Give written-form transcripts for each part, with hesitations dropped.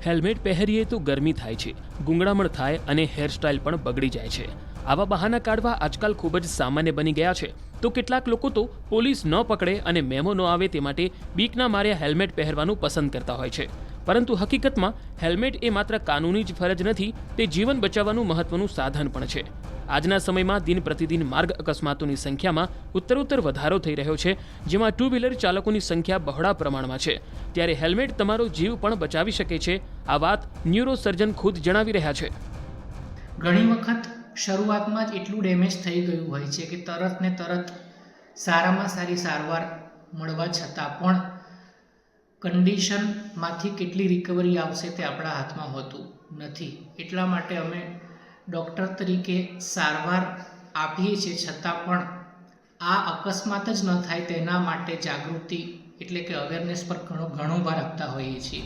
Helmet પહેરીએ તો ગરમી થાય છે, ગુંગળામણ થાય અને હેરસ્ટાઇલ પણ બગડી જાય છે। આવા બહાના કાઢવા આજકાલ ખૂબ જ સામાન્ય બની ગયા છે। તો કેટલાક લોકો તો પોલીસ ન પકડે અને મેમો ન આવે તે માટે બીકના માર્યા હેલ્મેટ પહેરવાનું પસંદ કરતા હોય છે, પરંતુ હકીકતમાં હેલ્મેટ એ માત્ર કાનૂની જ ફરજ નથી, તે જીવન બચાવવાનું મહત્વનું સાધન પણ છે। આજના સમયમાં દિન પ્રતિદિન માર્ગ અકસ્માતોની સંખ્યામાં ઉત્તરોત્તર વધારો થઈ રહ્યો છે, જેમાં ટુ વ્હીલર ચાલકોની સંખ્યા બહોળા પ્રમાણમાં છે। ત્યારે હેલ્મેટ તમારો જીવ પણ બચાવી શકે છે, આ વાત ન્યુરોસર્જન ખુદ જણાવી રહ્યા છે। ઘણી વખત શરૂઆતમાં જ એટલું ડેમેજ થઈ ગયું હોય છે કે તરત ને તરત સારામાં સારી સારવાર મળવા છતાં પણ કન્ડિશનમાંથી કેટલી રિકવરી આવશે તે આપણા હાથમાં હોતું નથી। એટલા માટે અમે ડૉક્ટર તરીકે સારવાર આપીએ છીએ, છતાં પણ આ અકસ્માત જ ન થાય તેના માટે જાગૃતિ એટલે કે અવેરનેસ પર ઘણો ભાર આપતા હોઈએ છીએ।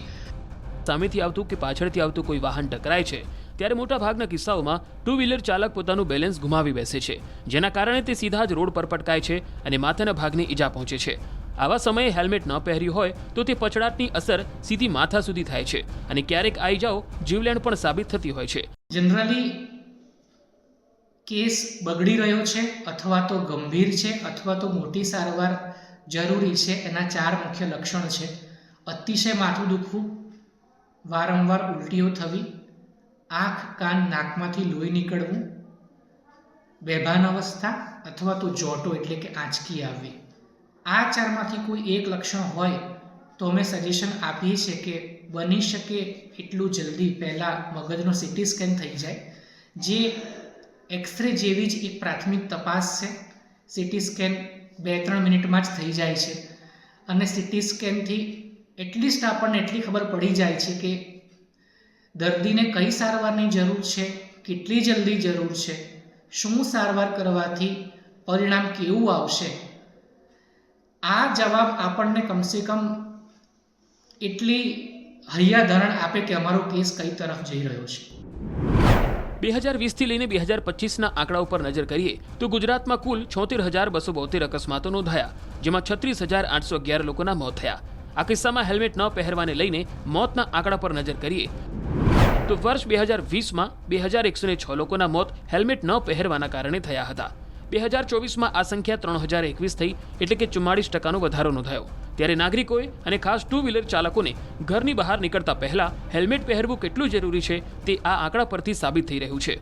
સામેથી આવતું કે પાછળથી આવતું કોઈ વાહન ટકરાય છે ત્યારે મોટાભાગના કિસ્સાઓમાં ટુ વ્હીલર ચાલક પોતાનું બેલેન્સ ગુમાવી બેસે છે, જેના કારણે તે સીધા જ રોડ પર પટકાય છે અને માથાના ભાગને ઈજા પહોંચે છે। આવા સમયે હેલ્મેટ ન પહેર્યું હોય તો તે પછડાટની અસર સીધી માથા સુધી થાય છે અને ક્યારેક આ ઈજાઓ જીવલેણ પણ સાબિત થતી હોય છે। જનરલી કેસ બગડી રહ્યો છે અથવા તો ગંભીર છે અથવા તો મોટી સારવાર જરૂરી છે, એના 4 મુખ્ય લક્ષણ છે: અતિશય માથું દુખવું, વારંવાર ઉલટીઓ થવી, આંખ કાન નાકમાંથી લોહી નીકળવું, બેભાન અવસ્થા અથવા તો જોટો એટલે કે આંચકી આવવી। આ 4માંથી કોઈ એક લક્ષણ હોય તો અમે સજેશન આપીએ છીએ કે બની શકે એટલું જલ્દી પહેલાં મગજનો સીટી સ્કેન થઈ જાય, જે એક્સરે જેવી જ એક પ્રાથમિક તપાસ છે। સીટી સ્કેન 2-3 મિનિટમાં જ થઈ જાય છે અને સીટી સ્કેનથી એટલીસ્ટ આપણને એટલી ખબર પડી જાય છે કે દર્દીને કઈ સારવારની જરૂર છે, કેટલી જલ્દી જરૂર છે, શું સારવાર કરવાથી પરિણામ કેવું આવશે। આ જવાબ આપણને કમસે કમ એટલી હૈયાધારણ આપે કે અમારો કેસ કઈ તરફ જઈ રહ્યો છે। 2020થી લઈને 2025ના આંકડા ઉપર નજર કરીએ તો ગુજરાતમાં કુલ 76,272 અકસ્માતો નોંધાયા, જેમાં 36,811 લોકોના મોત થયા। આ કિસ્સામાં હેલ્મેટ ન પહેરવાને લઈને મોતના આંકડા પર નજર કરીએ તો વર્ષ 2020માં 2,106 લોકોના મોત હેલ્મેટ ન પહેરવાના કારણે થયા હતા। 2024માં આ સંખ્યા 3,021 થઈ, એટલે કે 44% વધારો નોંધાયો। ત્યારે નાગરિકોએ અને ખાસ ટુ વ્હીલર ચાલકોને ઘરની બહાર નીકળતા પહેલા હેલ્મેટ પહેરવું કેટલું જરૂરી છે તે આ આંકડા પરથી સાબિત થઈ રહ્યું છે।